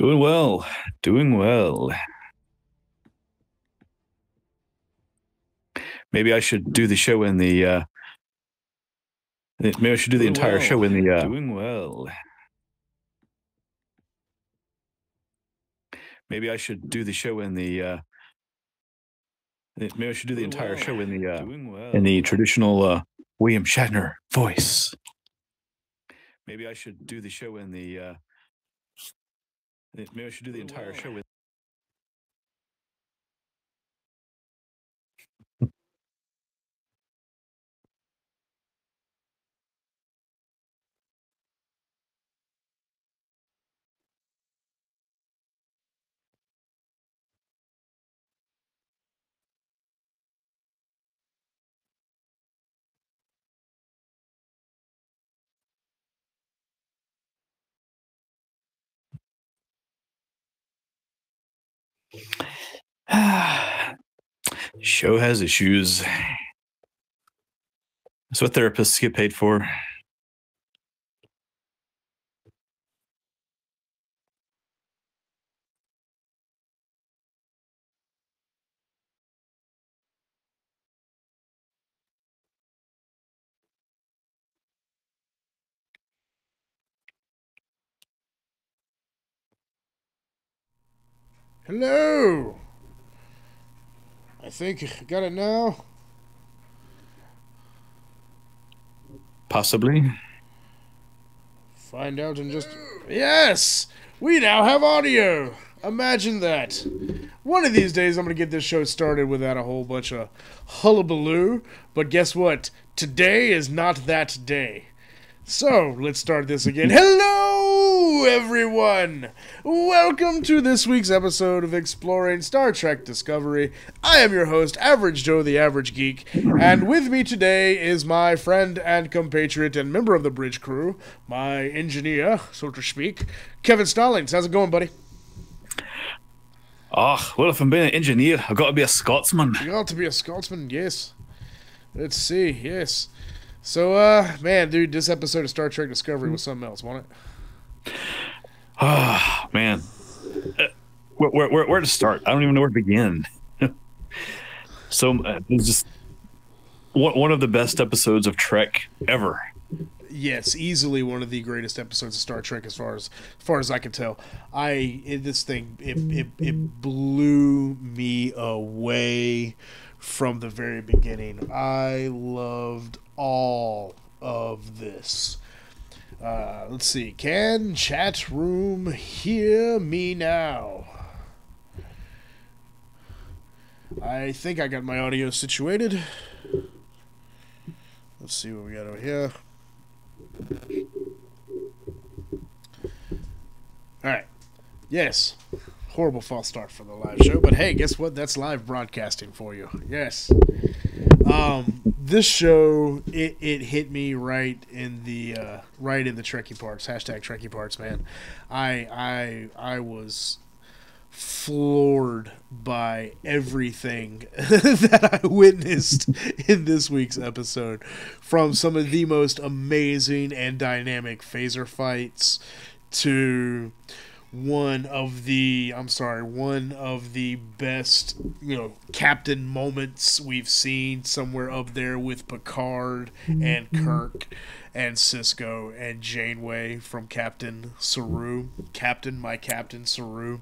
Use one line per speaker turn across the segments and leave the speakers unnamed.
Doing well. Doing well. Maybe I should do the show in the maybe I should do the entire show in the doing well. Maybe I should do the show in the maybe I should do the entire show in the traditional William Shatner voice. Maybe I should do the show in the maybe I should do the entire show with show has issues. That's what therapists get paid for.
Hello! I think I got it now.
Possibly.
Find out in just... Yes! We now have audio! Imagine that. One of these days I'm going to get this show started without a whole bunch of hullabaloo. But guess what? Today is not that day. So, let's start this again. Hello, everyone! Welcome to this week's episode of Exploring Star Trek Discovery. I am your host, Average Joe the Average Geek, and with me today is my friend and compatriot and member of the bridge crew, my engineer, so to speak, Kevin Stallings. How's it going, buddy?
Well, if I'm being an engineer, I've got to be a Scotsman.
You got to be a Scotsman, yes. Let's see, yes. So, man, dude, this episode of Star Trek Discovery was something else, wasn't it?
Man. Where to start? I don't even know where to begin. So, it's just one of the best episodes of Trek ever.
Yes, easily one of the greatest episodes of Star Trek as far as I can tell. This thing it blew me away from the very beginning. I loved all of this. Let's see. Can chat room hear me now? I think I got my audio situated. Let's see what we got over here. Alright. Yes. Horrible false start for the live show, but hey, guess what? That's live broadcasting for you. Yes. This show, it hit me right in the Trekkie parts. Hashtag Trekkie parts, man. I was floored by everything that I witnessed in this week's episode, from some of the most amazing and dynamic phaser fights to one of the best, captain moments we've seen, somewhere up there with Picard and Kirk and Sisko and Janeway from Captain Saru. My Captain Saru.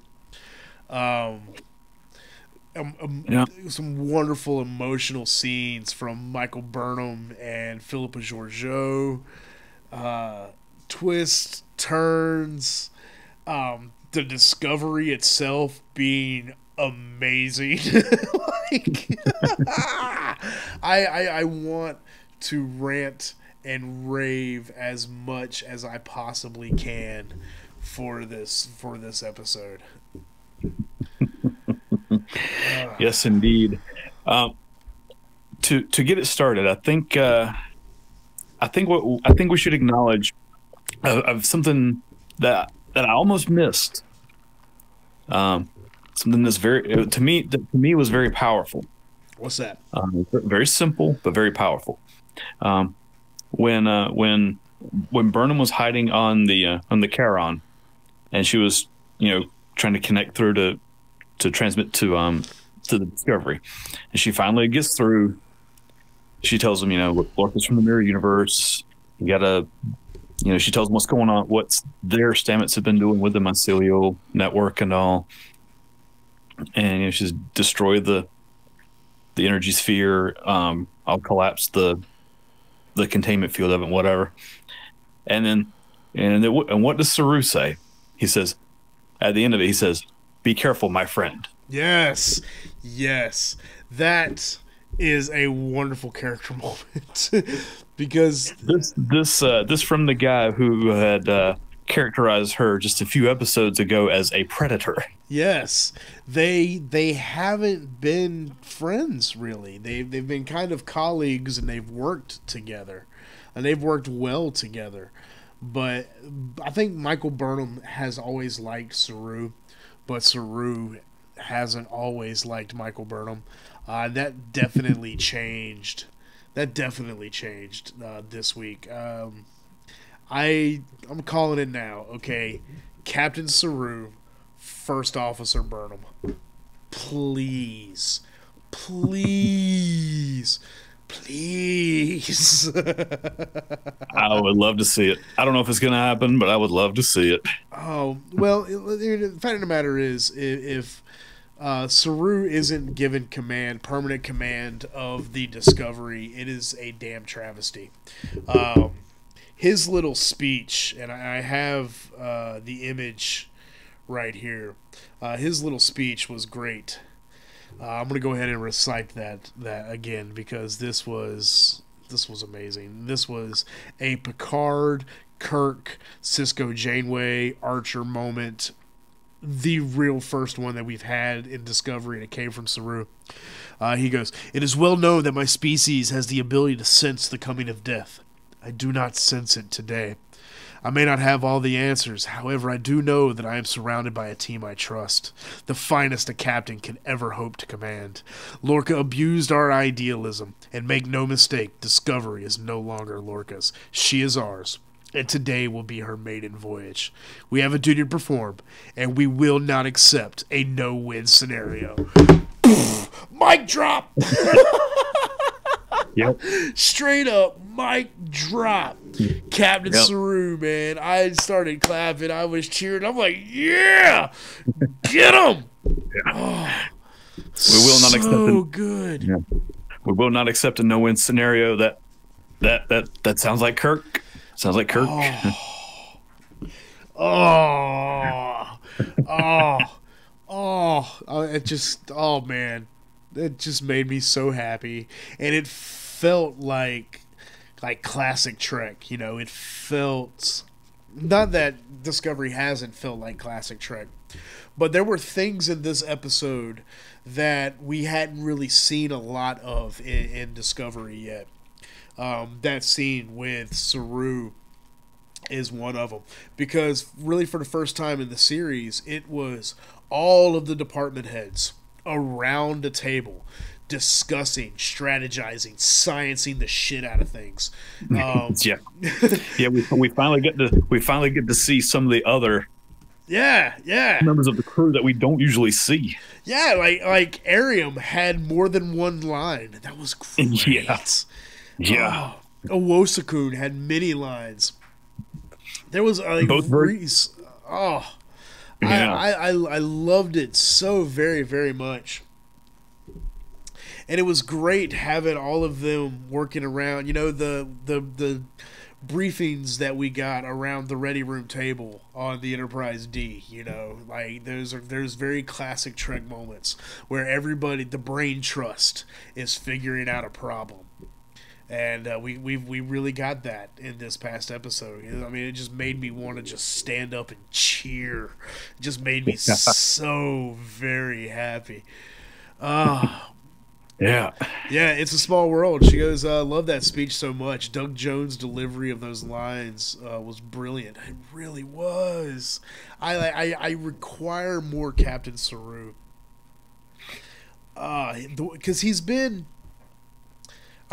Some wonderful emotional scenes from Michael Burnham and Philippa Georgiou. Twists, turns, the Discovery itself being amazing. I want to rant and rave as much as I possibly can for this episode.
Yes, indeed. To get it started, I think we should acknowledge of something that I almost missed. Something that's to me was very powerful.
What's that?
Very simple but very powerful. When Burnham was hiding on the Charon, and she was trying to connect through to transmit to the Discovery, and she finally gets through. She tells him, look, Lorca's from the mirror universe. You gotta, she tells him what's going on, what's their Stamets have been doing with the mycelial network and all, and she's destroyed the energy sphere. I'll collapse the containment field of it, whatever. And what does Saru say? He says, at the end of it, he says, "Be careful, my friend."
Yes, yes, that is a wonderful character moment because
this from the guy who had characterized her just a few episodes ago as a predator.
Yes, they haven't been friends really. They've been kind of colleagues, and they've worked together, and they've worked well together. But I think Michael Burnham has always liked Saru, but Saru hasn't always liked Michael Burnham. That definitely changed. That definitely changed this week. I'm calling it now. Okay, Captain Saru, First Officer Burnham, please, please, please.
I would love to see it. I don't know if it's going to happen, but I would love to see it.
Oh well, the fact of the matter is, if Saru isn't given permanent command of the Discovery, it is a damn travesty. His little speech, and I have the image right here. His little speech was great. I'm gonna go ahead and recite that again because this was amazing. This was a Picard, Kirk, Cisco, Janeway, Archer moment. The real first one that we've had in Discovery, and it came from Saru. He goes, "It is well known that my species has the ability to sense the coming of death. I do not sense it today. I may not have all the answers. However, I do know that I am surrounded by a team I trust. The finest a captain can ever hope to command. Lorca abused our idealism, and make no mistake, Discovery is no longer Lorca's. She is ours, and today will be her maiden voyage. We have a duty to perform, and we will not accept a no-win scenario." Mic drop!
Yep.
Straight up, mic drop. Captain Saru, man. I started clapping. I was cheering. I'm like, yeah! Get him!
Yeah.
Oh,
We will not accept
so good.
Yeah. We will not accept a no-win scenario. That sounds like Kirk. Sounds like Kirk.
It just, oh man, it just made me so happy, and it felt like classic Trek. It felt, not that Discovery hasn't felt like classic Trek, but there were things in this episode that we hadn't really seen a lot of in Discovery yet. That scene with Saru is one of them, because really for the first time in the series, it was all of the department heads around the table discussing, strategizing, sciencing the shit out of things.
Yeah. We finally get to see some of the other members of the crew that we don't usually see.
Yeah, like Arium had more than one line. That was great.
Yeah.
Owosakun had many lines. There was
both
Reese. I loved it so very, very much. And it was great having all of them working around, the briefings that we got around the ready room table on the Enterprise D, there's very classic Trek moments where everybody, the brain trust, is figuring out a problem. And we really got that in this past episode. I mean, it just made me want to just stand up and cheer. It just made me so very happy. Yeah, it's a small world. She goes, love that speech so much. Doug Jones' delivery of those lines was brilliant. It really was. I require more Captain Saru. Because he's been...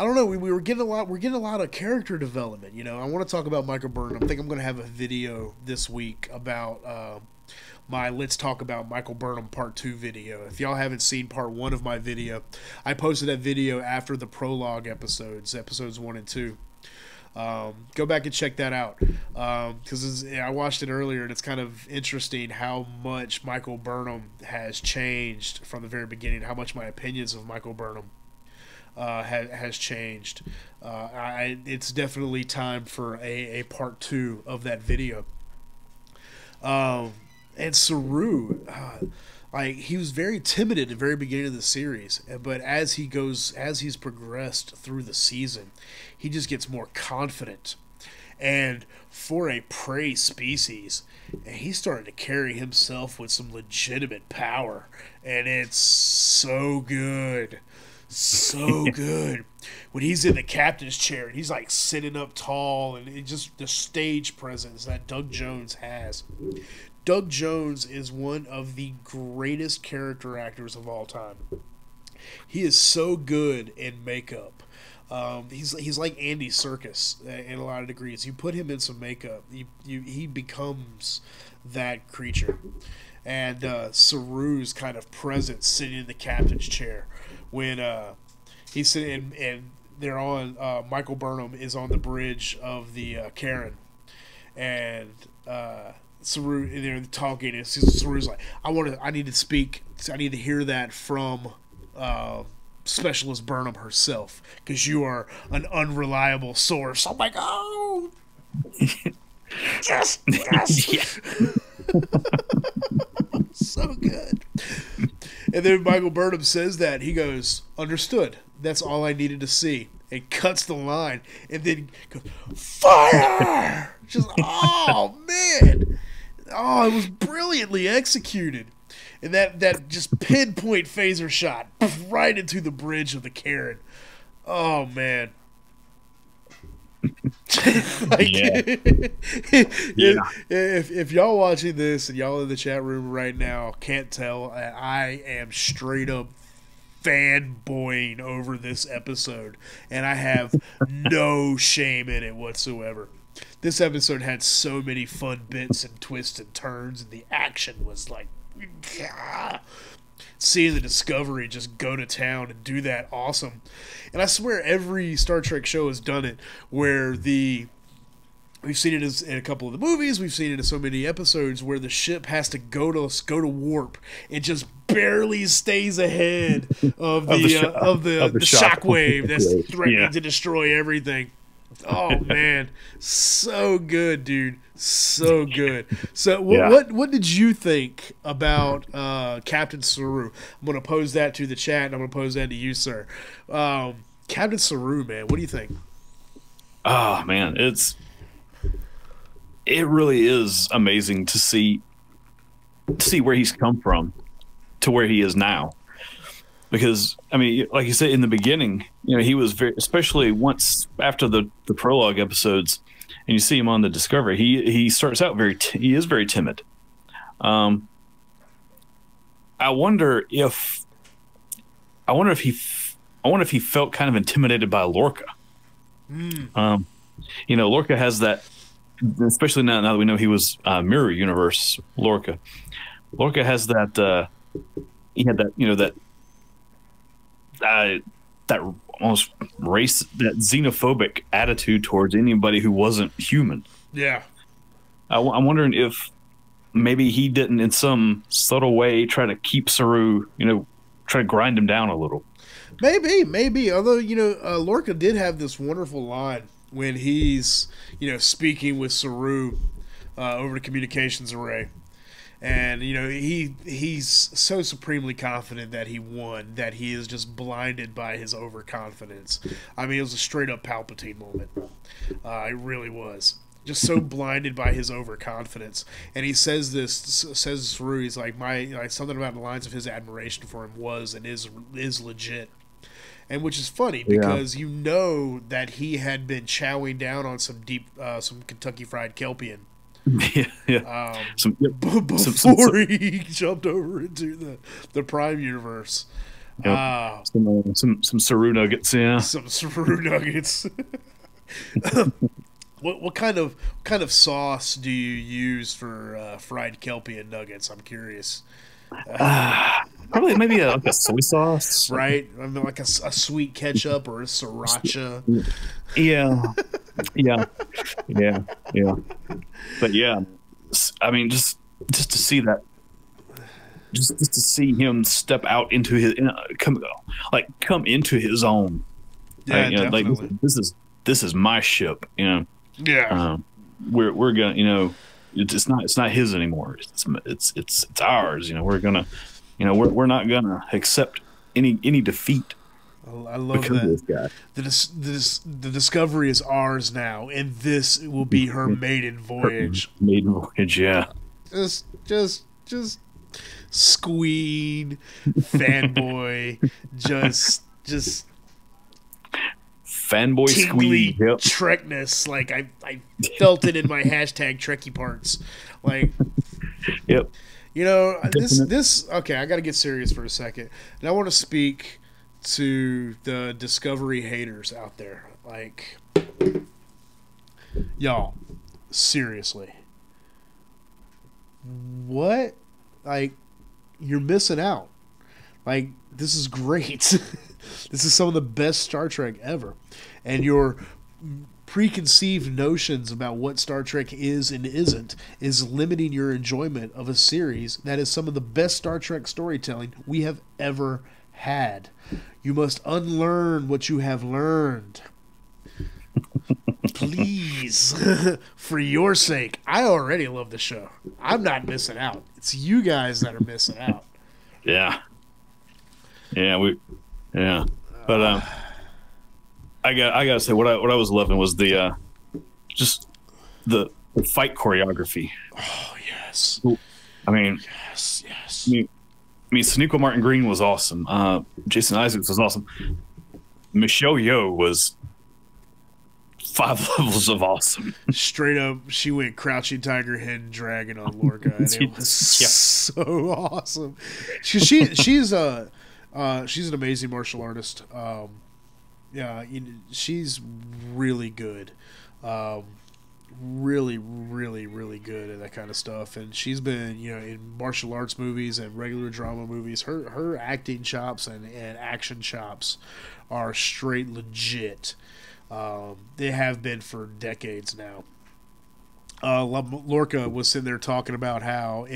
I don't know. We were getting a lot. We're getting a lot of character development. You know, I want to talk about Michael Burnham. I think I'm going to have a video this week about my Let's Talk About Michael Burnham Part 2 video. If y'all haven't seen Part 1 of my video, I posted that video after the prologue episodes 1 and 2. Go back and check that out, because I watched it earlier, and it's kind of interesting how much Michael Burnham has changed from the very beginning, how much my opinions of Michael Burnham has changed. It's definitely time for a part 2 of that video. And Saru, like, he was very timid at the very beginning of the series, but as he's progressed through the season, he just gets more confident. And for a prey species, he's starting to carry himself with some legitimate power, and it's so good. So good. When he's in the captain's chair and he's like sitting up tall, and it just the stage presence that Doug Jones has. Doug Jones is one of the greatest character actors of all time. He is so good in makeup. He's like Andy Serkis in a lot of degrees. You put him in some makeup, he becomes that creature. And Saru's kind of presence sitting in the captain's chair when he's sitting and they're on Michael Burnham is on the bridge of the Karen, and Saru, they're talking, and Saru's like, I need to speak, I need to hear that from Specialist Burnham herself, because you are an unreliable source. I'm like, oh, yes. So good. And then Michael Burnham says that, he goes, understood, that's all I needed to see, and cuts the line, and then goes, fire. Just, oh man, oh, it was brilliantly executed. And that just pinpoint phaser shot right into the bridge of the Karen. Oh man. Like, if y'all watching this and y'all in the chat room right now can't tell, I am straight up fanboying over this episode, and I have no shame in it whatsoever. This episode had so many fun bits and twists and turns, and the action was like, seeing the Discovery just go to town and do that, awesome. And I swear every Star Trek show has done it, where we've seen it in a couple of the movies, we've seen it in so many episodes, where the ship has to go to warp. It just barely stays ahead of the shockwave that's threatening to destroy everything. Oh man, so good, dude, so good. So what did you think about Captain Saru? I'm gonna pose that to the chat, and I'm gonna pose that to you, sir. Captain Saru, man, what do you think?
Oh man, it really is amazing to see where he's come from to where he is now. Because, I mean, like you said in the beginning, you know, he was very, especially once after the prologue episodes, and you see him on the Discovery, he starts out he is very timid. I wonder if he felt kind of intimidated by Lorca. You know, Lorca has that, especially now that we know he was Mirror Universe Lorca. Lorca has that. He had that, you know, that almost that xenophobic attitude towards anybody who wasn't human.
Yeah.
I'm wondering if maybe he didn't, in some subtle way, try to keep Saru, you know, try to grind him down a little.
Maybe. Although, you know, Lorca did have this wonderful line when he's, you know, speaking with Saru over the communications array. And, you know, he's so supremely confident that he won that he is just blinded by his overconfidence. I mean, it was a straight-up Palpatine moment. It really was. Just so blinded by his overconfidence. And he says Saru, he's like, something about the lines of his admiration for him was and is legit. And which is funny, because you know that he had been chowing down on some Kentucky Fried Kelpian. Before he jumped over into the Prime universe.
Yep. Some Saru nuggets. Yeah.
Some Saru nuggets. What kind of sauce do you use for fried kelpie and nuggets? I'm curious.
Probably maybe like a soy sauce.
Right? I mean, like a sweet ketchup or a sriracha.
Yeah, yeah, yeah, yeah. But yeah, I mean, just to see that, just to see him step out into his come into his own.
Yeah,
right?
definitely.
Like this is my ship.
Yeah.
We're gonna it's not his anymore. It's ours. We're gonna we're not gonna accept any defeat.
I love that.
This guy.
The discovery is ours now, and this will be her maiden voyage.
Maiden voyage, yeah.
Just squeed, fanboy, just
fanboy
tingly
squeed. Yep.
Trekness. Like I felt it in my hashtag Trekkie parts. Like,
yep.
This okay. I got to get serious for a second, and I want to speak to the Discovery haters out there. Like, y'all, seriously, what? Like, you're missing out. Like, this is great. This is some of the best Star Trek ever, and your preconceived notions about what Star Trek is and isn't is limiting your enjoyment of a series that is some of the best Star Trek storytelling we have ever had. You must unlearn what you have learned. Please. For your sake. I already love the show. I'm not missing out. It's you guys that are missing out.
Yeah. But I gotta say what I was loving was the just the fight choreography.
Oh yes.
I mean,
yes.
I mean, Sonequa Martin Green was awesome. Jason Isaacs was awesome. Michelle Yeoh was 5 levels of awesome.
Straight up, she went Crouching Tiger, Hidden Dragon on Lorca, and it was so awesome. She's an amazing martial artist. She's really good. Really, really, really good at that kind of stuff. And she's been, in martial arts movies and regular drama movies. Her acting chops and action chops are straight legit. They have been for decades now. Lorca was sitting there talking about how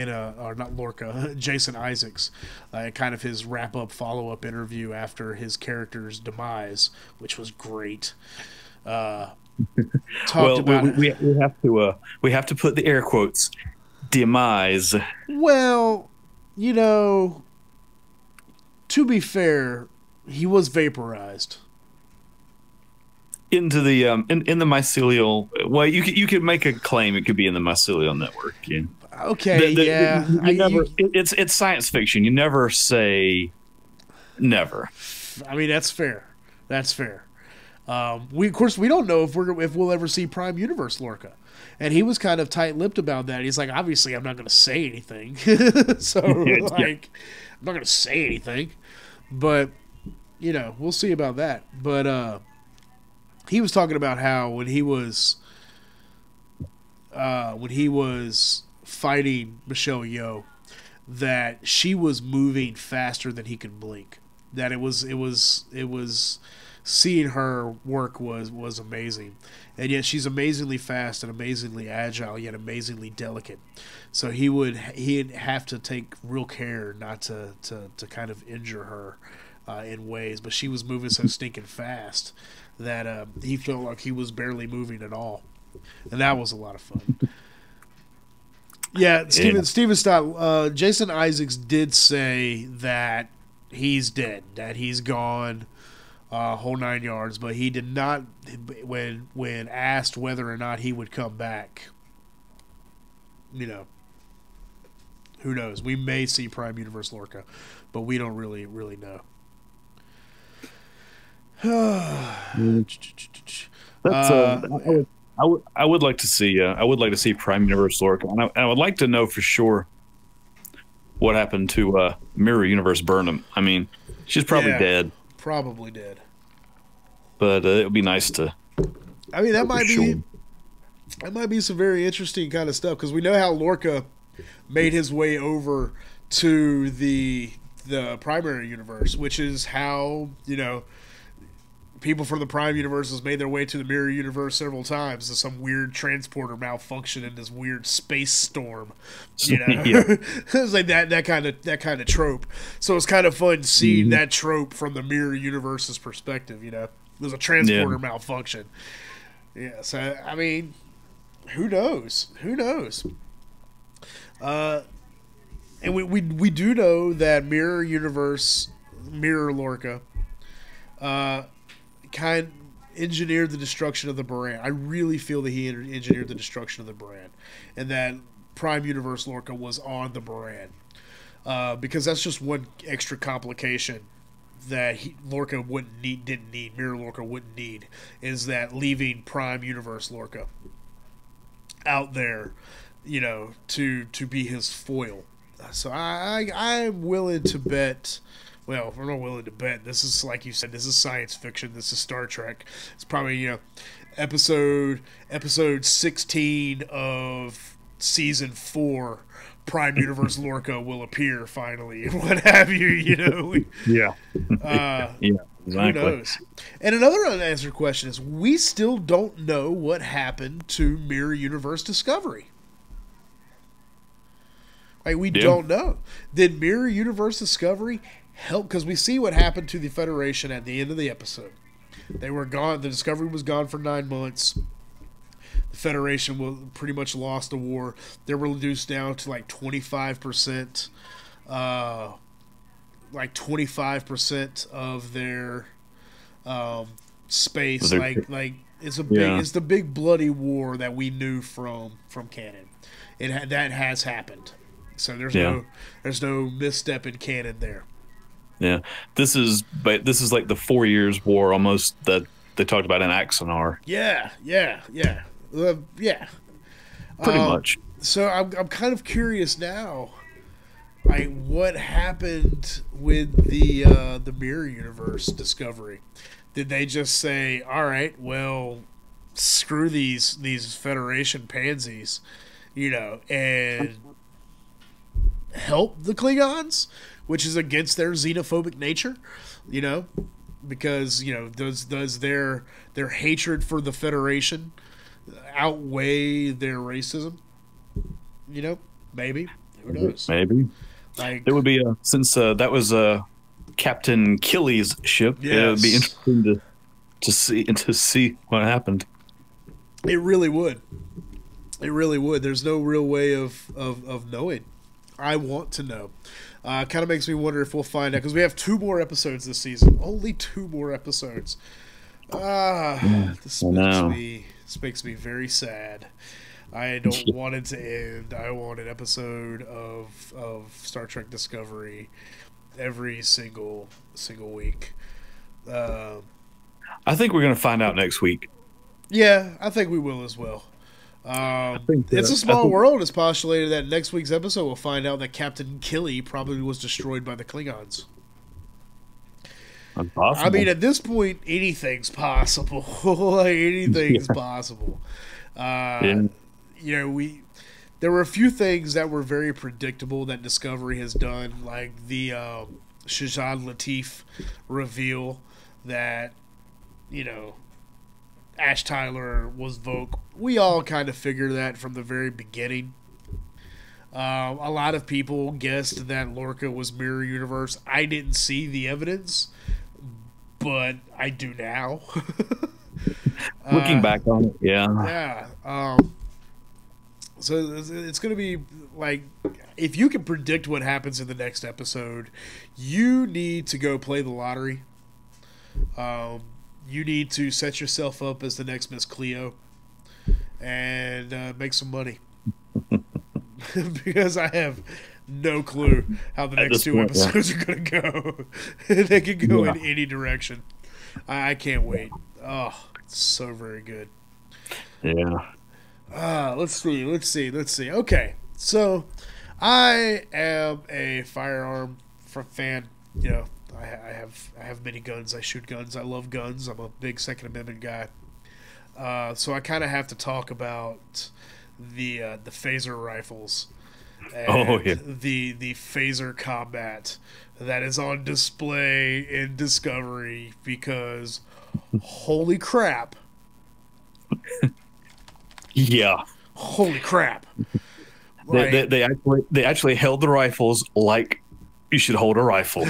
not Lorca, Jason Isaacs, kind of his wrap-up, follow-up interview after his character's demise, which was great.
We have to put the air quotes, demise.
Well, to be fair, he was vaporized
into the in the mycelial. Well, you could make a claim it could be in the mycelial network. Yeah.
Okay.
It's science fiction. You never say never.
I mean, that's fair. That's fair. We don't know if we'll ever see Prime Universe Lorca, and he was kind of tight-lipped about that. He's like, obviously, I'm not going to say anything, so I'm not going to say anything, but we'll see about that. But he was talking about how when he was fighting Michelle Yeoh, that she was moving faster than he could blink. That it was. Seeing her work was amazing, and yet she's amazingly fast and amazingly agile, yet amazingly delicate. So he'd have to take real care not to kind of injure her in ways. But she was moving so stinking fast that he felt like he was barely moving at all, and that was a lot of fun. Yeah, Steven Stott, Jason Isaacs did say that he's dead, that he's gone. Whole 9 yards, but he did not. When asked whether or not he would come back, who knows? We may see Prime Universe Lorca, but we don't really know.
I would like to see. I would like to see Prime Universe Lorca, and I would like to know for sure what happened to Mirror Universe Burnham. I mean, she's probably
Yeah,
dead,
probably dead.
but it would be nice to
I mean,
know for sure.
that might be some very interesting kind of stuff because we know how Lorca made his way over to the primary universe, which is how people from the prime universes made their way to the mirror universe several times. There's some weird transporter malfunction in this weird space storm.
Yeah.
It's like that kind of trope. So it's kind of fun seeing
Mhm.
that trope from the mirror universe's perspective. There's a transporter malfunction. Yeah, so I mean, who knows? Who knows? And we do know that Mirror Universe, Mirror Lorca, kind engineered the destruction of the brand. I really feel that he engineered the destruction of the brand, and that Prime Universe Lorca was on the brand, because that's just one extra complication that Lorca didn't need. Mirror Lorca wouldn't need, is that leaving Prime Universe Lorca out there, to be his foil. So I'm willing to bet. Well, we're not willing to bet. This is, like you said, this is science fiction. This is Star Trek. It's probably episode 16 of season 4. Prime Universe Lorca will appear finally, what have you?
Yeah.
Uh,
Yeah. Exactly.
Who knows? And another unanswered question is: we still don't know what happened to Mirror Universe Discovery. Like, we don't know. Did Mirror Universe Discovery help? Because we see what happened to the Federation at the end of the episode. They were gone. The Discovery was gone for 9 months. The Federation pretty much lost the war. They were reduced down to like 25%. Like 25% of their space. Like it's the big bloody war that we knew from canon. That has happened. So there's no misstep in canon there.
Yeah, this is like the 4 years war almost that they talked about in Axonar.
Yeah.
Pretty much.
So I'm kind of curious now, like, what happened with the Mirror Universe Discovery? Did they just say, all right, well, screw these Federation pansies, and help the Klingons, which is against their xenophobic nature, because does their hatred for the Federation outweigh their racism? Maybe. Who knows?
Maybe.
Like,
It would be since that was Captain Killy's ship.
Yes.
It would be interesting to see what happened.
it really would. It really would. There's no real way of knowing. I want to know. Kind of makes me wonder if we'll find out, because we have 2 more episodes this season. Only 2 more episodes. This makes me very sad. I don't want it to end. I want an episode of Star Trek Discovery every single week.
I think we're going to find out next week.
Yeah, I think we will as well. It's a Small World has postulated that next week's episode we'll find out that Captain Killy probably was destroyed by the Klingons.
Impossible.
I mean, at this point, anything's possible. Like, anything's possible. There were a few things that were very predictable that Discovery has done, like the Shazad Latif reveal that, Ash Tyler was Vogue. We all kind of figured that from the very beginning. A lot of people guessed that Lorca was Mirror Universe. I didn't see the evidence, but I do now.
Looking back on it, yeah.
Yeah. So it's going to be like, if you can predict what happens in the next episode, you need to go play the lottery. You need to set yourself up as the next Miss Cleo and make some money. Because I have no clue how the next 2 episodes are going to go. They could go in any direction. I can't wait. Oh, it's so very good.
Yeah.
Let's see. Okay, so I am a firearm fan. You know, I have many guns. I shoot guns. I love guns. I'm a big Second Amendment guy. So I kind of have to talk about the phaser rifles
Oh
and
yeah.
the phaser combat that is on display in Discovery because holy crap,
Yeah.
holy crap.
They,
Like,
they actually held the rifles like you should hold a rifle.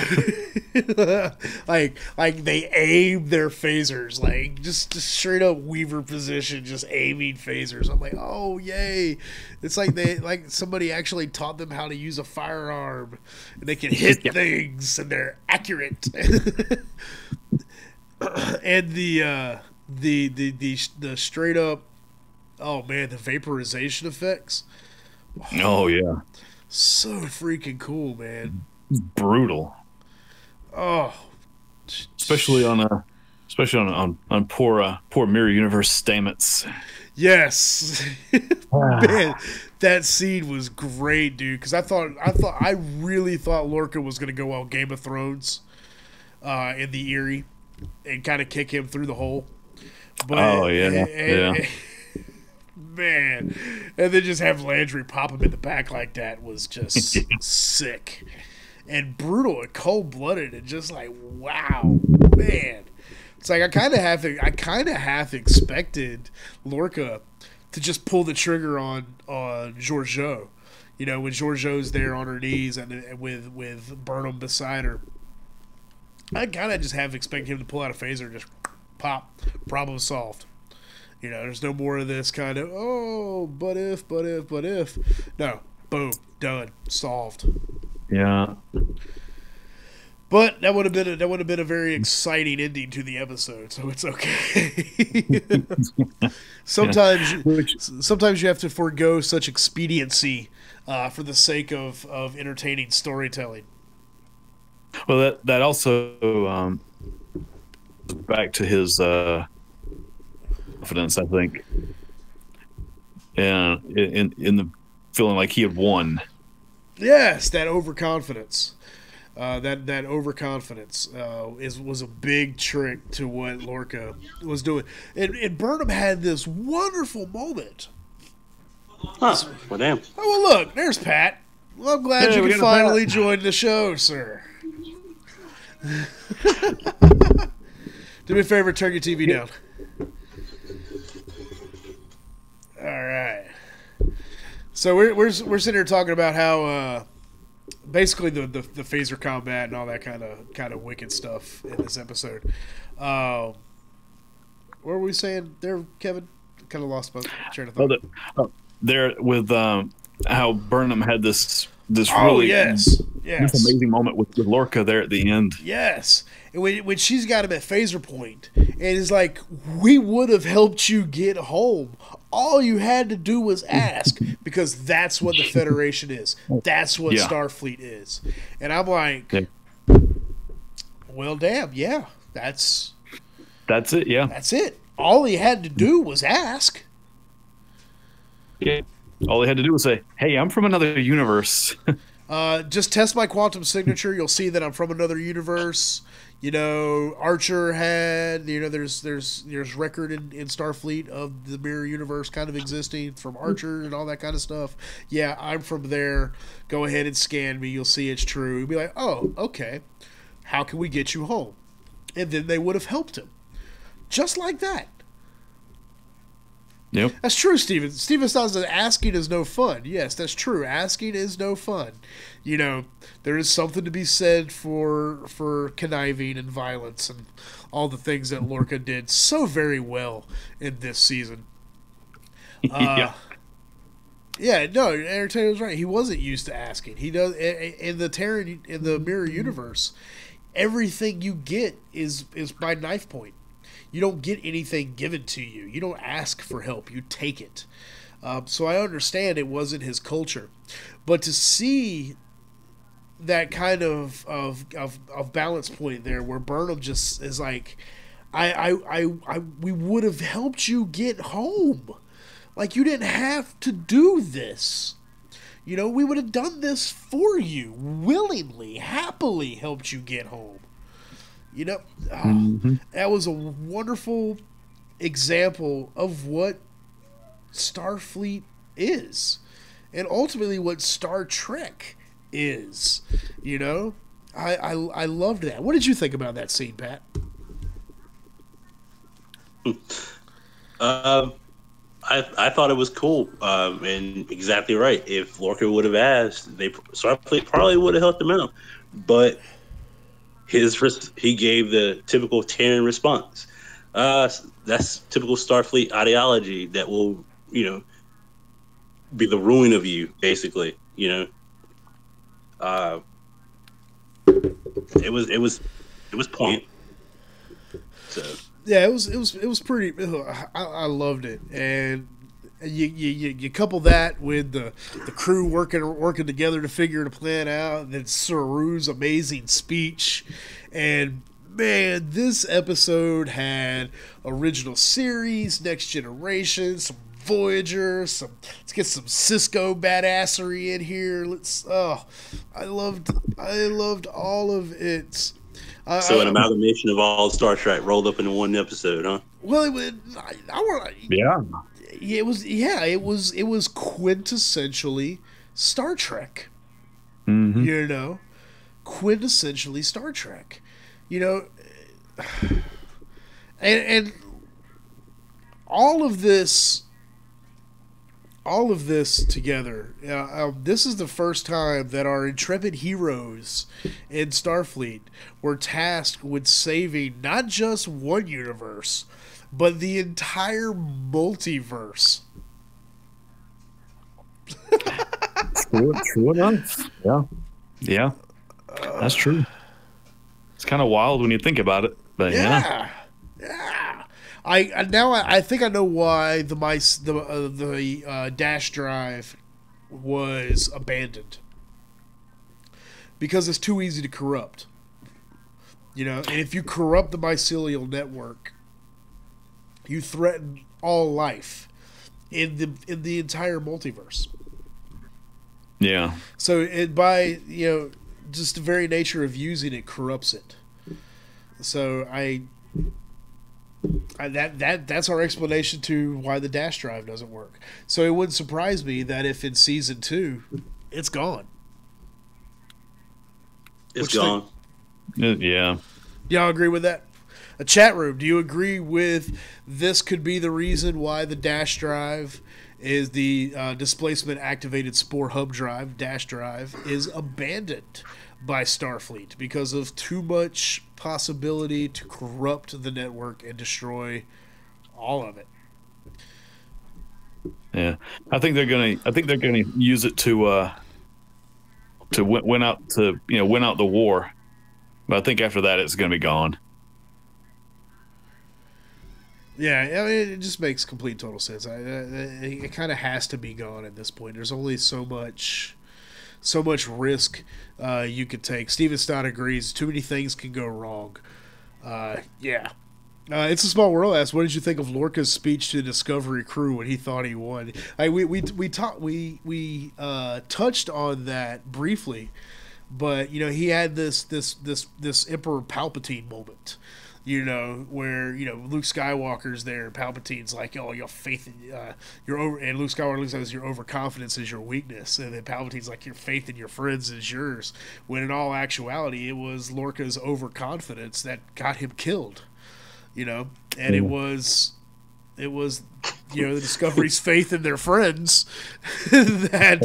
like they aim their phasers, like just straight up Weaver position, just aiming phasers. I'm like, oh yay! It's like they like somebody actually taught them how to use a firearm, and they can hit
Yeah.
things, and they're accurate. And the straight up, oh man, the vaporization effects,
Oh yeah.
so freaking cool, man.
Brutal.
Oh,
Especially on poor Mirror Universe Stamets.
yes.
Ah.
Man, that scene was great, dude. Because I really thought Lorca was gonna go on Game of Thrones, in the Erie, and kind of kick him through the hole. But
Oh yeah. Yeah.
man, and then just have Landry pop him in the back like that was just sick and brutal and cold blooded and just like wow, man. It's like I kind of half expected Lorca to just pull the trigger on Georgiou. You know, when Georgiou's there on her knees and with Burnham beside her, I kind of just half expected him to pull out a phaser and just pop, problem solved. You know, there's no more of this kind of oh, but if. No, boom, done, solved.
Yeah.
But that would have been a very exciting ending to the episode, so it's okay. sometimes
Which
sometimes you have to forego such expediency for the sake of entertaining storytelling.
well that also back to his confidence, I think. And in the feeling like he had won.
Yes, that overconfidence. That overconfidence was a big trick to what Lorca was doing. And Burnham had this wonderful moment.
Huh. Well, damn.
Oh, well, look, there's Pat. Well, I'm glad
Hey,
you
we
can
got a
finally
Pat.
join the show, sir. Do me a favor, turn your TV down. All right. So we're sitting here talking about how basically the phaser combat and all that kind of wicked stuff in this episode. What were we saying there, Kevin? Kind of lost my train of
Oh,
thought.
there with how Burnham had this
Oh,
really
yes.
this amazing moment with Lorca there at the end.
Yes. And when she's got him at phaser point, and it's like, we would have helped you get home. All you had to do was ask, because that's what the Federation is. That's what
Yeah.
Starfleet is. And I'm like,
Yeah.
well, damn, yeah, that's
That's it.
it. All he had to do was ask.
Yeah. All they had to do was say, "Hey, I'm from another universe."
Just test my quantum signature. You'll see that I'm from another universe. You know, Archer had, you know, there's record in Starfleet of the mirror universe kind of existing from Archer and all that kind of stuff. Yeah, I'm from there. Go ahead and scan me. You'll see it's true. You'll be like, oh, okay. How can we get you home? And then they would have helped him. Just like that.
Yep.
That's true, Steven. Steven says that asking is no fun. Yes, that's true. Asking is no fun. You know, there is something to be said for conniving and violence and all the things that Lorca did so very well in this season.
Yeah.
Yeah, no, Entertainer was right. He wasn't used to asking. He does in the mirror universe. Everything you get is by knife point. You don't get anything given to you. You don't ask for help. You take it. So I understand it wasn't his culture, but to see that kind of balance point there, where Burnham just is like, we would have helped you get home. Like, you didn't have to do this. You know, we would have done this for you, willingly, happily helped you get home. You know, that was a wonderful example of what Starfleet is, and ultimately what Star Trek is. You know, I loved that. What did you think about that scene, Pat?
I thought it was cool, and exactly right. If Lorca would have asked, Starfleet probably would have helped him out, but he gave the typical Terran response. That's typical Starfleet ideology that will, be the ruin of you, basically. It was point. So
yeah, it was pretty. I loved it, and you couple that with the crew working together to figure the plan out, and then Saru's amazing speech, and man, this episode had original series, Next Generation, some Voyager, let's get some Cisco badassery in here. I loved all of it.
So an amalgamation of all Star Trek rolled up into one episode, huh?
Well, it was quintessentially Star Trek.
Mm-hmm.
Quintessentially Star Trek. And all of this together, this is the first time that our intrepid heroes in Starfleet were tasked with saving not just one universe, but the entire multiverse.
True enough. Yeah, that's true. It's kind of wild when you think about it, but yeah.
I think I know why the dash drive was abandoned, because it's too easy to corrupt. And if you corrupt the mycelial network, you threaten all life in the entire multiverse.
Yeah.
So by just the very nature of using it corrupts it. So that's our explanation to why the dash drive doesn't work. So it wouldn't surprise me that if in season 2 it's gone.
It's gone.
Yeah.
Y'all agree with that? A chat room, do you agree with this could be the reason why the dash drive is the displacement activated spore hub drive, dash drive, is abandoned by Starfleet because of too much possibility to corrupt the network and destroy all of it?
Yeah, I think they're gonna use it to win out the war, but I think after that it's gonna be gone.
Yeah, I mean, it just makes complete total sense. It kind of has to be gone at this point. There's only so much risk you could take. Steven Stott agrees. Too many things can go wrong. Yeah. It's a Small World asks, what did you think of Lorca's speech to the Discovery crew when he thought he won? We touched on that briefly, but he had this Emperor Palpatine moment. Where Luke Skywalker's there, and Palpatine's like, "Oh, your faith, you're over," and Luke Skywalker says, "Your overconfidence is your weakness," and then Palpatine's like, "Your faith in your friends is yours." When in all actuality, it was Lorca's overconfidence that got him killed. And it was the Discovery's faith in their friends that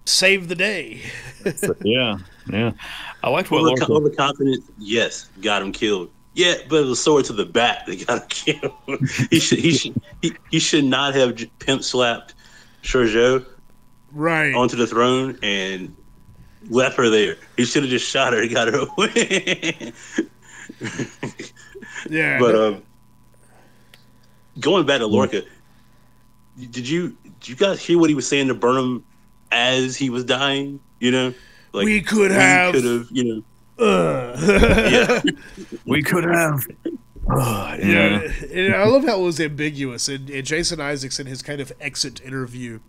saved the day.
Yeah. I liked what
overconfident. Yes, got him killed. Yeah, but it was sword to the back that got him killed. he should not have pimp slapped Shorjo
right
onto the throne and left her there. He should have just shot her and got her away.
Yeah,
but going back to Lorca, did you guys hear what he was saying to Burnham as he was dying? Like,
we could have,
yeah.
We could have.
Yeah, and I love how it was ambiguous. And Jason Isaacs, in his kind of exit interview,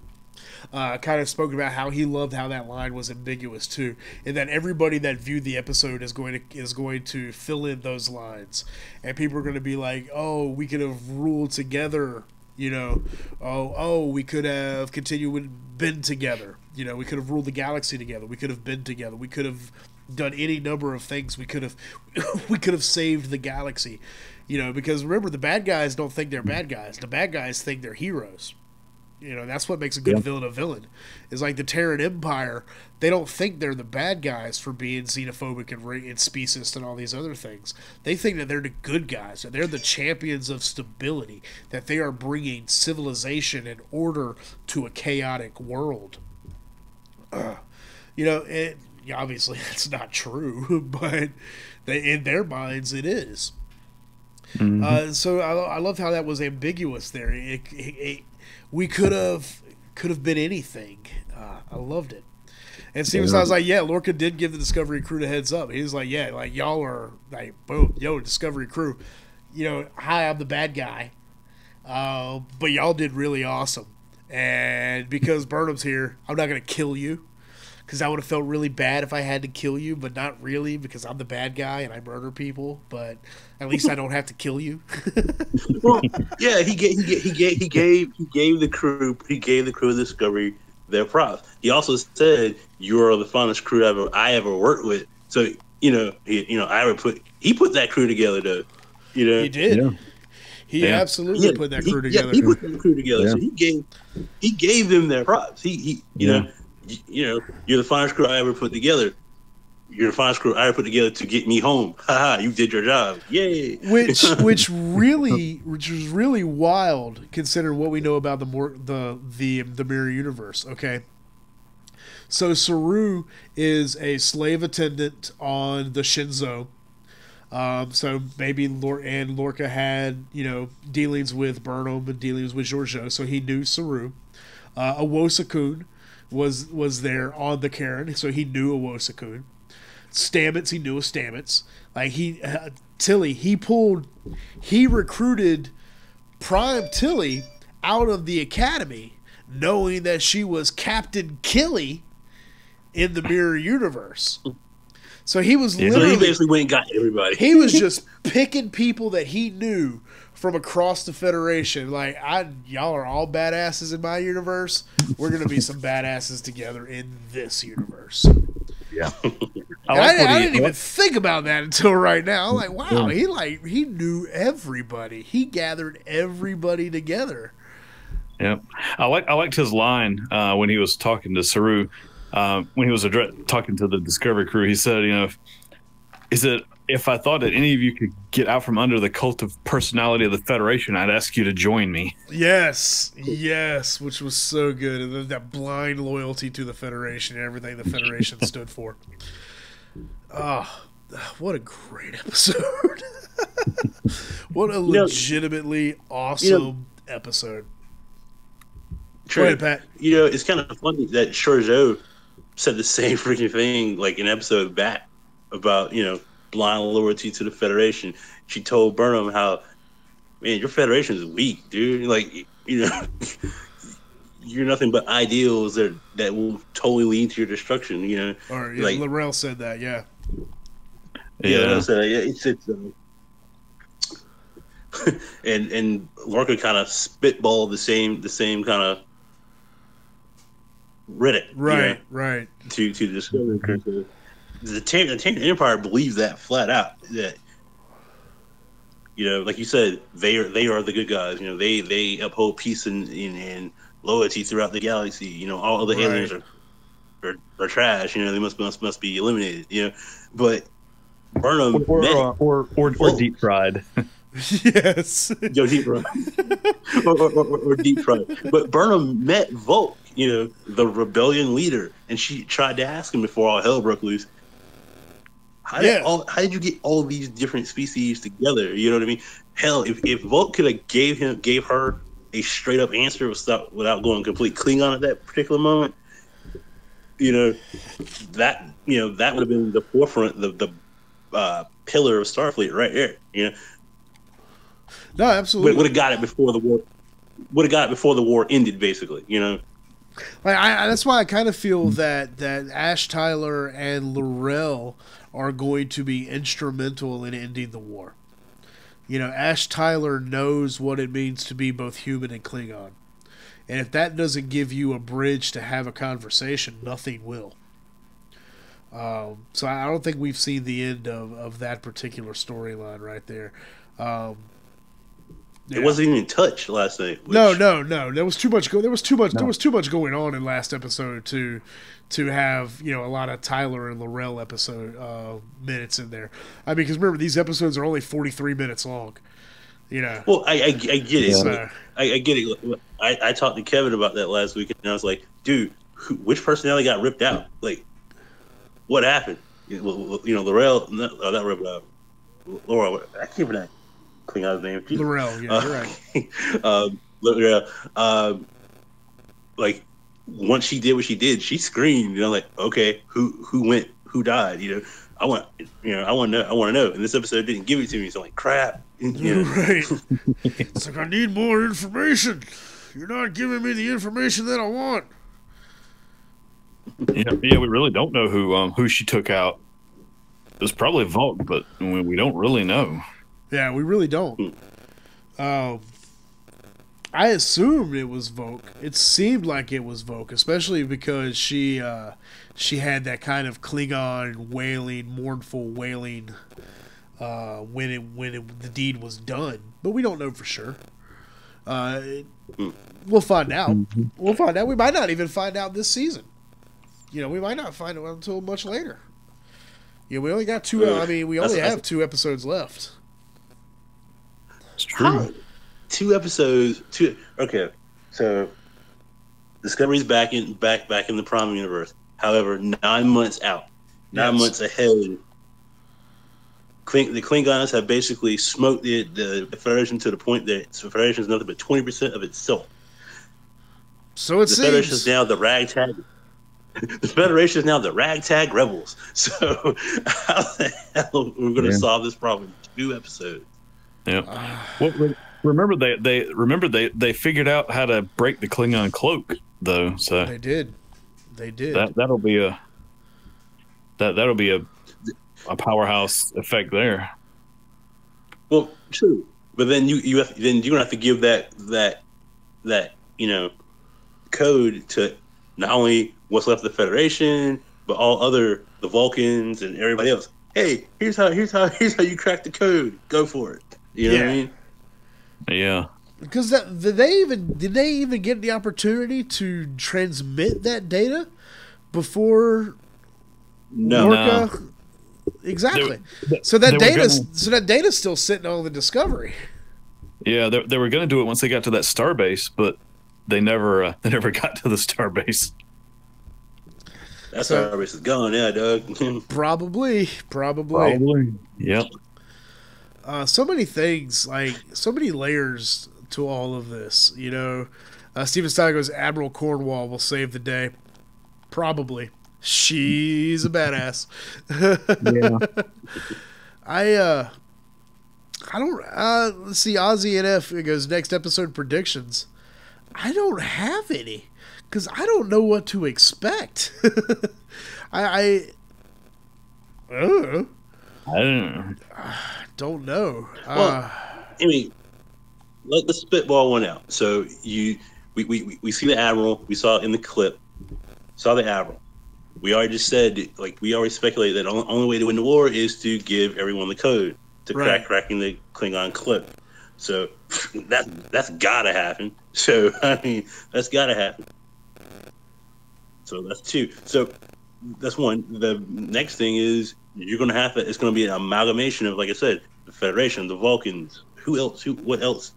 kind of spoke about how he loved how that line was ambiguous too, and that everybody that viewed the episode is going to fill in those lines, and people are going to be like, "Oh, we could have ruled together." We could have continued been together. We could have ruled the galaxy together. We could have been together. We could have done any number of things. We could have saved the galaxy. Because remember, the bad guys don't think they're bad guys. The bad guys think they're heroes. That's what makes a good villain a villain. Is like the Terran Empire. They don't think they're the bad guys for being xenophobic and speciesist and all these other things. They think that they're the good guys. That they're the champions of stability. That they are bringing civilization and order to a chaotic world. Obviously that's not true, but in their minds it is. Mm-hmm. So I loved how that was ambiguous there. We could have been anything. I loved it. And Steven was like, yeah, Lorca did give the Discovery crew the heads up. He was like, yeah, like y'all are like, boom, yo, Discovery crew. Hi, I'm the bad guy. But y'all did really awesome. And because Burnham's here, I'm not going to kill you. Because I would have felt really bad if I had to kill you, but not really, because I'm the bad guy and I murder people. But at least I don't have to kill you.
Well, yeah, he gave the crew of Discovery their props. He also said, "You are the finest crew I ever worked with." So he put that crew together, though.
He did. Yeah. He absolutely put that crew together.
Yeah, he put that crew together. Yeah. So he gave them their props. You're the finest crew I ever put together. You're the finest crew I ever put together to get me home. Haha, you did your job. Yay.
Which was really wild considering what we know about the mirror universe. Okay. So Saru is a slave attendant on the Shinzo. So maybe Lorca had, dealings with Burnham and dealings with Giorgio, so he knew Saru. Awosakun was there on the Karen, so he knew Awosakun. Stamets, he knew a Stamets. Like Tilly, he recruited Prime Tilly out of the academy, knowing that she was Captain Killy in the mirror universe. So he was literally.
So he basically went and got everybody.
He was just picking people that he knew from across the Federation. Like, y'all are all badasses in my universe. We're gonna be some badasses together in this universe.
Yeah.
I didn't even think about that until right now. I'm like, wow, he knew everybody. He gathered everybody together.
Yeah, I liked his line when he was talking to Saru. When he was talking to the Discovery crew, he said, if I thought that any of you could get out from under the cult of personality of the Federation, I'd ask you to join me.
Yes, which was so good. And that blind loyalty to the Federation and everything the Federation stood for. Oh, what a great episode. What a legitimately awesome episode.
True.
Go ahead, Pat.
It's kind of funny that Giorgio said the same freaking thing like an episode back about, blind loyalty to the Federation. She told Burnham how, man, your Federation is weak, dude. Like, you're nothing but ideals that will totally lead to your destruction,
Or L'Rell said that, yeah.
Yeah, it's and Lorca kind of spitballed the same kind of Reddit,
right.
To the Discovery crew. The Terran Empire believes that flat out. That like you said, they are the good guys. They uphold peace and loyalty throughout the galaxy. All the aliens are trash. They must be eliminated. But Burnham
or deep fried.
Yes.
Deep fried. or deep fried. But Burnham met Volk, the rebellion leader, and she tried to ask him before all hell broke loose. How did you get all these different species together? You know what I mean? Hell, if Volk could have gave her a straight up answer without going complete Klingon at that particular moment, that would have been the forefront, the pillar of Starfleet right there.
No, absolutely.
Would have got it before the war. Would have got it before the war ended, basically. You know.
Like, that's why I kind of feel that Ash Tyler and Laurel are going to be instrumental in ending the war. You know, Ash Tyler knows what it means to be both human and Klingon. And if that doesn't give you a bridge to have a conversation, nothing will. So I don't think we've seen the end of that particular storyline right there. Yeah.
It wasn't even touched last night.
No. There was too much. There was too much going on in last episode to have a lot of Tyler and Laurel episode minutes in there. I mean, because remember these episodes are only 43 minutes long. You know.
Well, I get it.
So,
I get it. I talked to Kevin about that last week, and I was like, dude, which personality got ripped out? Like, what happened? Laurel, not ripped out. Laura, I can't remember that Klingon's name.
Laurel, yeah, you're right.
Laurel, like, once she did what she did, she screamed. Like, okay, who went, who died? I want to know. And this episode didn't give it to me, so I'm like, crap.
Right. It's like, I need more information. You're not giving me the information that I want.
Yeah, we really don't know who she took out. It was probably Volk, but we don't really know.
Yeah, we really don't. I assumed it was Volk. It seemed like it was Volk, especially because she had that kind of Klingon wailing, mournful wailing when the deed was done. But we don't know for sure. We'll find out. We'll find out. We might not even find out this season. We might not find out until much later. Yeah, we only got two. We only have 2 episodes left.
It's true.
2 episodes. Okay, so Discovery's back in the Prime universe. However, 9 months out, 9 months ahead, the Klingons have basically smoked the Federation to the point that the Federation is nothing but 20% of itself.
So it
the
seems.
Federation is now the ragtag. The Federation is now the ragtag rebels. So how the hell we're going to solve this problem in 2 episodes?
Yeah. Remember they figured out how to break the Klingon cloak though. So
they did.
That'll be a powerhouse effect there.
Well, true, but then you're gonna have to give that code to not only what's left of the Federation, but all the Vulcans and everybody else. Hey, here's how you crack the code. Go for it. You know what I mean?
Yeah.
Because did they even get the opportunity to transmit that data before Lorca? No. Exactly. So that data's still sitting on the Discovery.
Yeah, they were going to do it once they got to that starbase, but they never got to the starbase.
That starbase is gone, yeah, Doug.
Probably.
Yep.
So many things, like so many layers to all of this. Steven Stein goes, Admiral Cornwall will save the day. Probably. She's a badass.
Yeah.
I don't. Let's see. Ozzy and F. It goes next episode predictions. I don't have any because I don't know what to expect. I don't know.
Well, let's spitball one out. So we see the Admiral. We saw it in the clip. Saw the Admiral. We already just said, we already speculated that the only way to win the war is to give everyone the code to cracking the Klingon clip. So that's gotta happen. So that's gotta happen. So that's 2. So that's 1. The next thing is you're gonna have to. It's gonna be an amalgamation of, like I said, the Federation, the Vulcans. What else?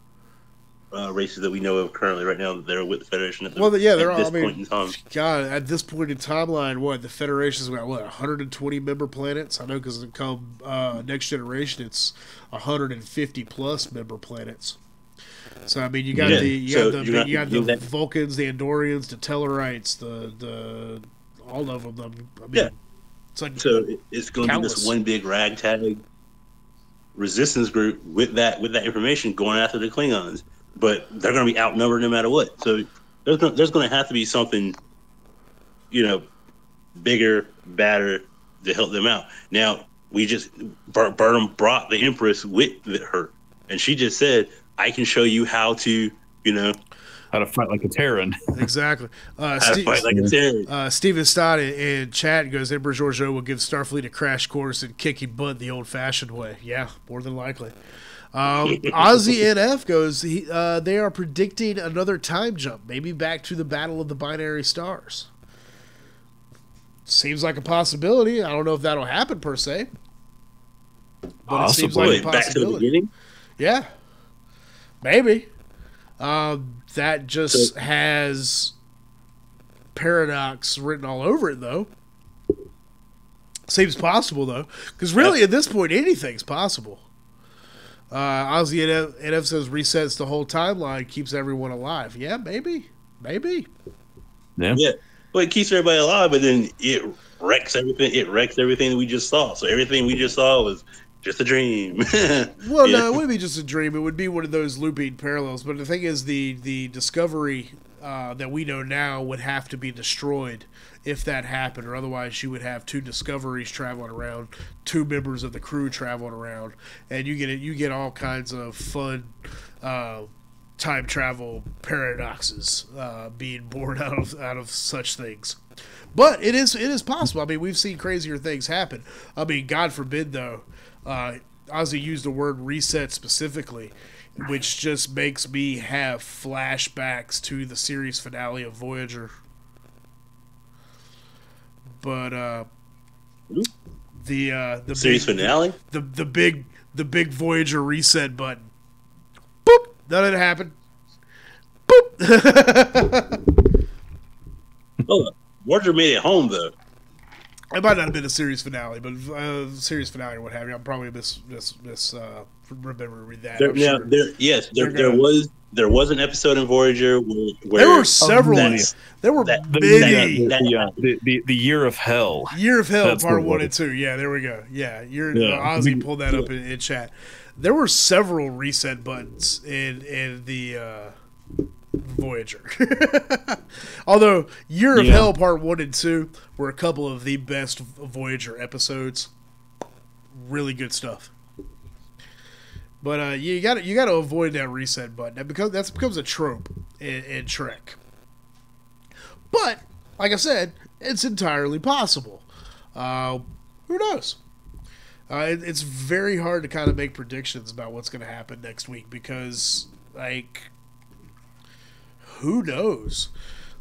Races that we know of currently right now that they're with the Federation at this point in time.
God, at this point in timeline, the Federation's got 120 member planets? I know because come Next Generation, it's 150 plus member planets. So you got the Vulcans, the Andorians, the Tellarites, the all of them.
It's like it's going to be this one big ragtag. resistance group with that information going after the Klingons, but they're going to be outnumbered no matter what. So there's going to have to be something, bigger, badder to help them out. Now Burnham brought the Empress with her, and she just said, "I can show you how to,
how to fight like a Terran."
Exactly.
How to fight like a Terran.
Stephen Stott in chat goes, Emperor Georgiou will give Starfleet a crash course in kicking butt the old-fashioned way. Yeah, more than likely. Ozzy NF goes, they are predicting another time jump, maybe back to the Battle of the Binary Stars. Seems like a possibility. I don't know if that'll happen per se, but it seems like a possibility.
Back to the beginning?
Yeah, maybe. That just has paradox written all over it, though. Seems possible, though, because really at this point anything's possible. Ozzy NF says resets the whole timeline, keeps everyone alive. Yeah, maybe.
Yeah.
Well, it keeps everybody alive, but then it wrecks everything. It wrecks everything that we just saw. So everything we just saw was just a dream.
Well, no, it wouldn't be just a dream. It would be one of those looping parallels. But the thing is, the discovery that we know now would have to be destroyed if that happened, or otherwise you would have two discoveries traveling around, two members of the crew traveling around, and you get all kinds of fun time travel paradoxes being born out of such things. But it is possible. I mean, we've seen crazier things happen. I mean, God forbid, though. Ozzy used the word reset specifically, which just makes me have flashbacks to the series finale of Voyager. But the
series finale,
the big Voyager reset button. Boop. None of it happened. Boop.
Oh, Voyager made it home though.
It might not have been a series finale, but series finale or what have you. I'm probably remembering that.
There was an episode in Voyager where
there were several. There were many.
The Year of Hell.
Year of Hell, part 1 and 2. Yeah, there we go. Yeah, Ozzy pulled that up in chat. There were several reset buttons in the Voyager. Although Year of Hell Part 1 and 2 were a couple of the best Voyager episodes. Really good stuff. But you got to avoid that reset button. That becomes a trope in Trek. But like I said, it's entirely possible. Who knows? It's very hard to kind of make predictions about what's going to happen next week because, like, who knows?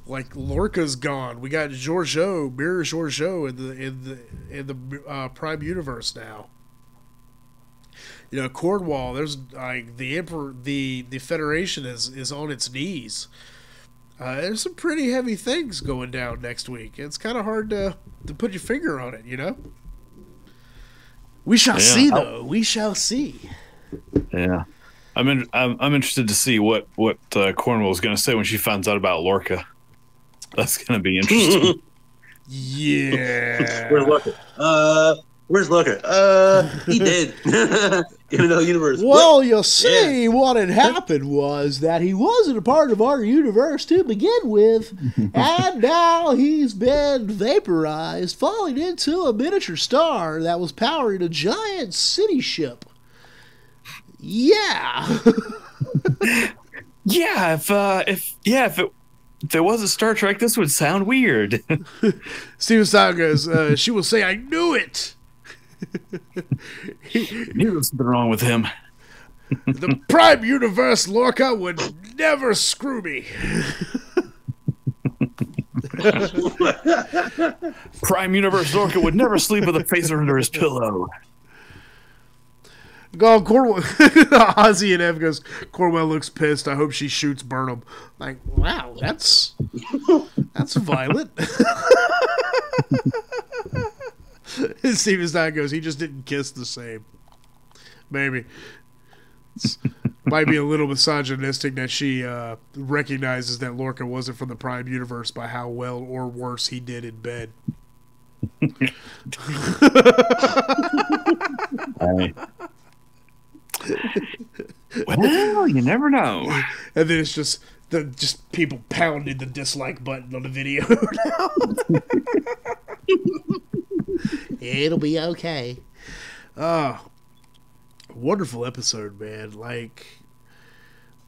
Like, Lorca's gone. We got Mirror Georgiou in the Prime Universe now. You know, Cornwall. There's like the Emperor. The Federation is on its knees. There's some pretty heavy things going down next week. It's kind of hard to put your finger on it. You know. We shall see, though. We shall see.
Yeah, I'm interested to see what Cornwall is going to say when she finds out about Lorca. That's going to be interesting.
Yeah.
Where's Lorca? He did. In another universe.
Well, you see, what had happened was that he wasn't a part of our universe to begin with, and now he's been vaporized, falling into a miniature star that was powering a giant city ship. Yeah.
Yeah, if it wasn't Star Trek, this would sound weird.
Steven Stein goes, she will say, I knew it.
Knew there was something wrong with him.
The Prime Universe Lorca would never screw me.
Prime Universe Lorca would never sleep with a phaser under his pillow.
Go Cornwell. Ozzy and Ev goes, Cornwell looks pissed. I hope she shoots Burnham. Like, wow, that's violent. Steven Stein goes, he just didn't kiss the same. Maybe. Might be a little misogynistic that she recognizes that Lorca wasn't from the Prime Universe by how well or worse he did in bed.
Well, you never know.
And then it's just people pounding the dislike button on the video now. It'll be okay. Wonderful episode, man. Like,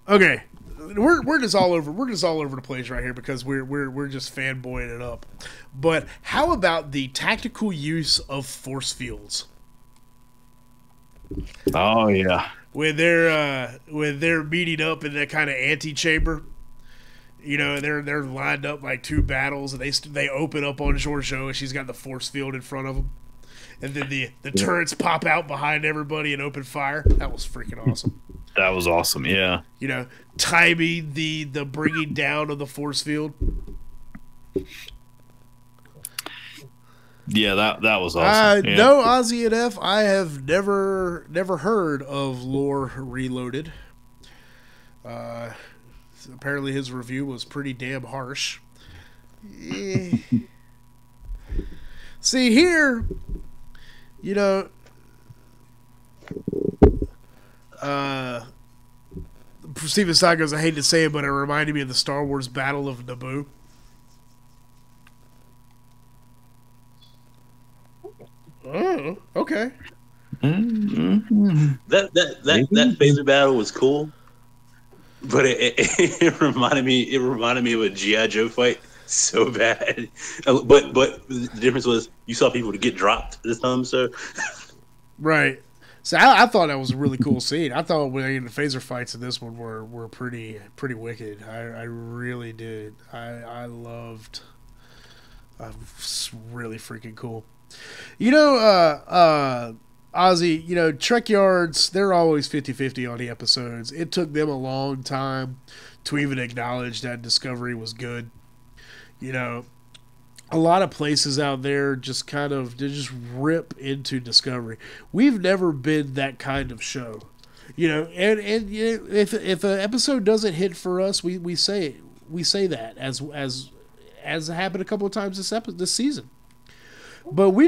okay, we're just all over the place right here because we're just fanboying it up. But how about the tactical use of force fields?
Oh yeah.
When they're meeting up in that kind of antechamber, you know, they're lined up like two battles, and they open up on Giorgio, and she's got the force field in front of them, and then the turrets pop out behind everybody and open fire. That was freaking awesome.
That was awesome. Yeah.
You know, timing the bringing down of the force field.
Yeah, that was awesome. Yeah.
No, Ozzy and F, I have never heard of Lore Reloaded. Apparently his review was pretty damn harsh. See here, you know, Steven Stein goes, I hate to say it, but it reminded me of the Star Wars Battle of Naboo. Oh, okay.
That phaser battle was cool, but it reminded me of a G.I. Joe fight so bad. But the difference was you saw people to get dropped this time, so
right. So I thought that was a really cool scene. I thought the phaser fights in this one were pretty wicked. I really did. I loved. It's really freaking cool. You know, Ozzy, you know, Trek Yards, they're always 50-50 on the episodes. It took them a long time to even acknowledge that Discovery was good. You know, a lot of places out there just kind of they just rip into Discovery. We've never been that kind of show. You know, and you know, if an episode doesn't hit for us, we say it. We say that as happened a couple of times this season. But we're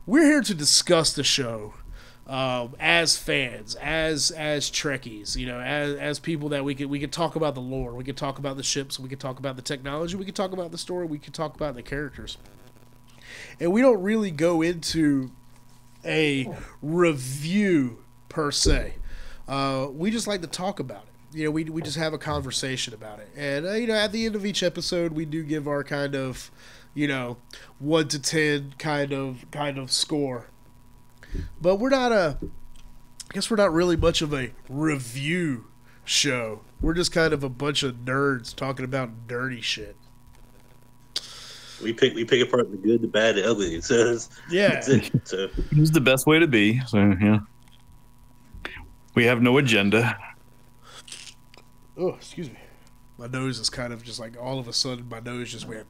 here to discuss the show as fans, as Trekkies, you know, as people that we could talk about the lore, we could talk about the ships, we could talk about the technology, we could talk about the story, we could talk about the characters. And we don't really go into a review per se. We just like to talk about it. You know, we just have a conversation about it. And you know, at the end of each episode, we do give our kind of, you know, 1 to 10 kind of score. But we're not I guess we're not really much of a review show. We're just kind of a bunch of nerds talking about dirty shit.
We pick apart the good, the bad, the ugly. So
yeah,
so
It's the best way to be. So yeah, we have no agenda.
Oh, excuse me. My nose is kind of just like all of a sudden my nose just went.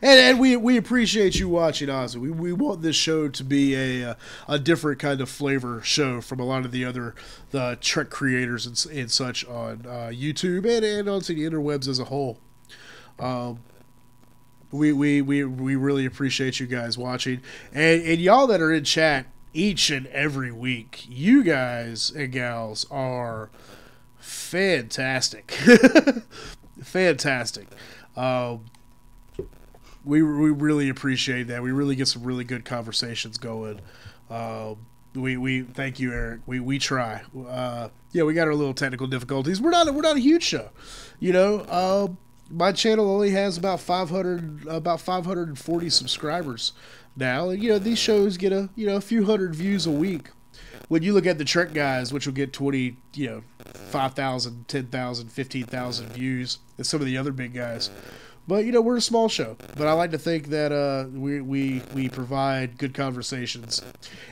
And we appreciate you watching, Ozzy. We want this show to be a different kind of flavor show from a lot of the Trek creators and such on YouTube and onto the interwebs as a whole. We really appreciate you guys watching, and y'all that are in chat each and every week. You guys and gals are fantastic. Fantastic. We really appreciate that. We really get some really good conversations going. We thank you, Eric. We try. Yeah, we got our little technical difficulties. We're not a huge show, you know. My channel only has about 540 subscribers now, and you know these shows get a few hundred views a week. When you look at the Trek guys, which will get 20, 5,000, 10,000, 15,000 views, and some of the other big guys. But, you know, we're a small show. But I like to think that we provide good conversations.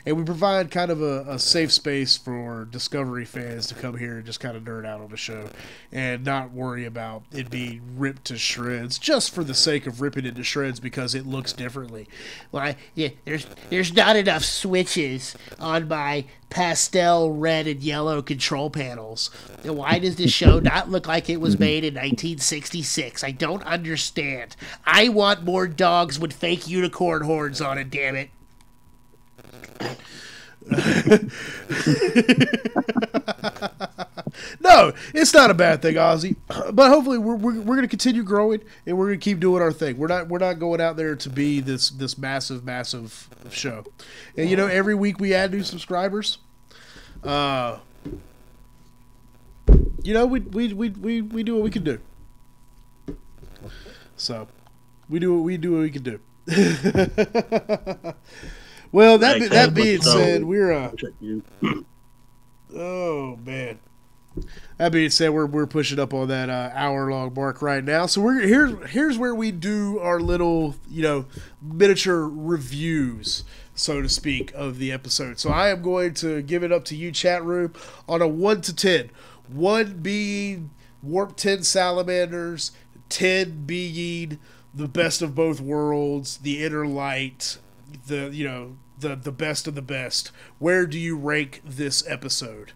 And we provide kind of a safe space for Discovery fans to come here and just kind of nerd out on the show. And not worry about it being ripped to shreds just for the sake of ripping it to shreds because it looks differently.
Why, yeah, there's not enough switches on my pastel red and yellow control panels. And why does this show not look like it was made in 1966? I don't understand. I want more dogs with fake unicorn horns on it, damn it.
No, it's not a bad thing, Ozzy. But hopefully, we're going to continue growing, and we're going to keep doing our thing. We're not going out there to be this massive show. And you know, every week we add new subscribers. You know, we do what we can do. So we do what we can do. Well, that being said, we're oh man. That being said, we're pushing up on that hour-long mark right now. So here's where we do our little, you know, miniature reviews, so to speak, of the episode. So I am going to give it up to you, chat room, on a 1 to 10. 1 being Warp 10 salamanders, 10 being the best of both worlds, the inner light, the best of the best. Where do you rank this episode?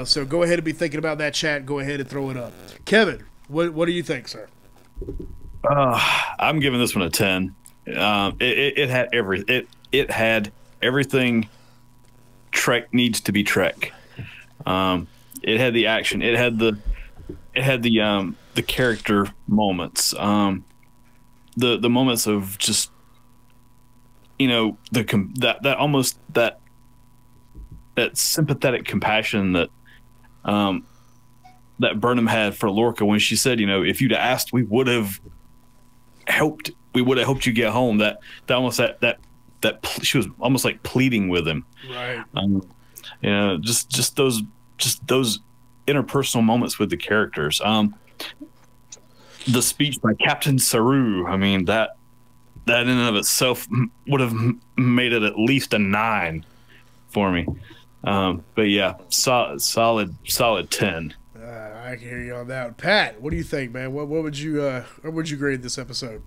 So go ahead and be thinking about that, chat. Go ahead and throw it up. Kevin, what do you think, sir?
I'm giving this one a 10. It had everything Trek needs to be Trek. It had the action. It had the character moments. The moments of just, you know, that sympathetic compassion that Burnham had for Lorca when she said, you know, if you'd asked, we would have helped you get home. That she was almost like pleading with him.
Right.
You know, just those interpersonal moments with the characters. The speech by Captain Saru, I mean, that in and of itself would have made it at least a 9 for me. But yeah, solid 10.
I can hear you on that. Pat, what do you think, man? What would you grade this episode?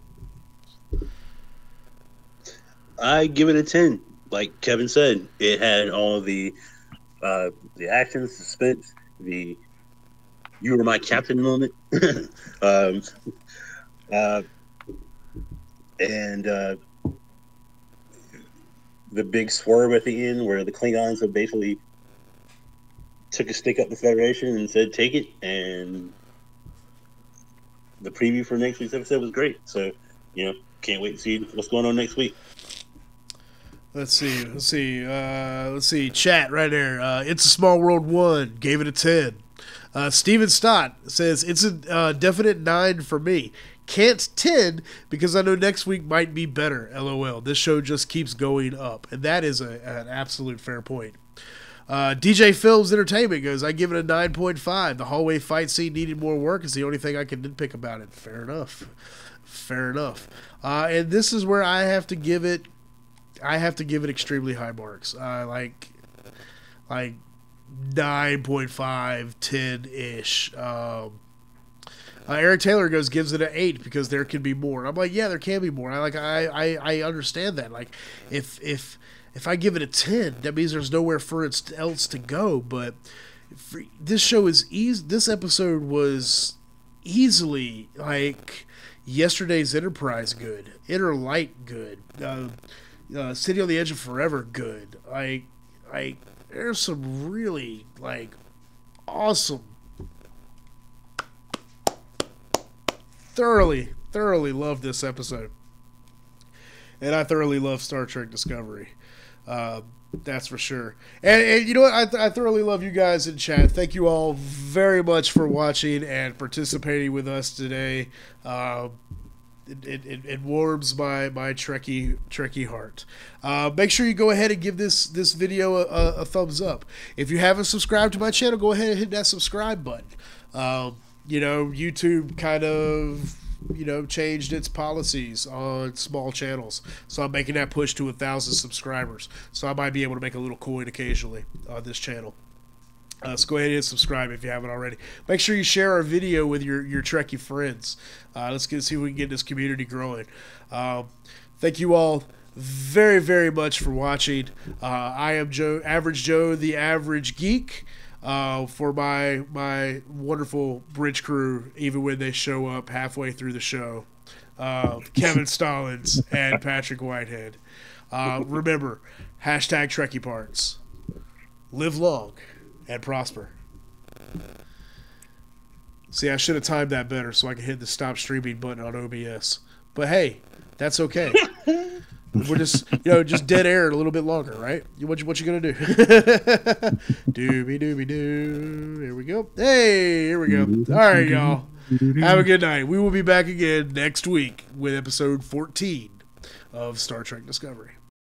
I give it a 10. Like Kevin said, it had all the action, suspense, the "you were my captain" moment, and the big swerve at the end where the Klingons have basically took a stick up the Federation and said, "Take it." And the preview for next week's episode was great. So, you know, can't wait to see what's going on next week.
Let's see. Chat right there. It's a Small World 1. Gave it a 10. Steven Stott says, it's a definite 9 for me. Can't 10 because I know next week might be better. LOL. This show just keeps going up. And that is an absolute fair point. DJ Films Entertainment goes, I give it a 9.5. The hallway fight scene needed more work is the only thing I can nitpick about it. Fair enough. And this is where I have to give it extremely high marks. Like 9.5, 10-ish. Eric Taylor gives it an 8 because there can be more. I'm like, yeah, there can be more. I understand that. Like, if I give it a 10, that means there's nowhere for it else to go. But this show is this episode was easily like yesterday's Enterprise good, Inner Light good, City on the Edge of Forever good. Like there's some really like awesome. Thoroughly love this episode. And I thoroughly love Star Trek Discovery. That's for sure. And you know what? I thoroughly love you guys in chat. Thank you all very much for watching and participating with us today. It warms my Trekkie heart. Make sure you go ahead and give this video a thumbs up. If you haven't subscribed to my channel, go ahead and hit that subscribe button. You know, YouTube kind of, you know, changed its policies on small channels. So I'm making that push to 1,000 subscribers. So I might be able to make a little coin occasionally on this channel. So go ahead and subscribe if you haven't already. Make sure you share our video with your Trekkie friends. Let's see if we can get this community growing. Thank you all very, very much for watching. I am Average Joe, the Average Geek. For my wonderful bridge crew, even when they show up halfway through the show. Kevin Stallings and Patrick Whitehead. Remember, hashtag Trekkie Parts. Live long and prosper. See, I should have timed that better so I could hit the stop streaming button on OBS. But hey, that's okay. We're just, just dead air a little bit longer, right? What you gonna do? Doobie doobie doo. Here we go. Hey, here we go. All right, y'all. Have a good night. We will be back again next week with episode 14 of Star Trek Discovery.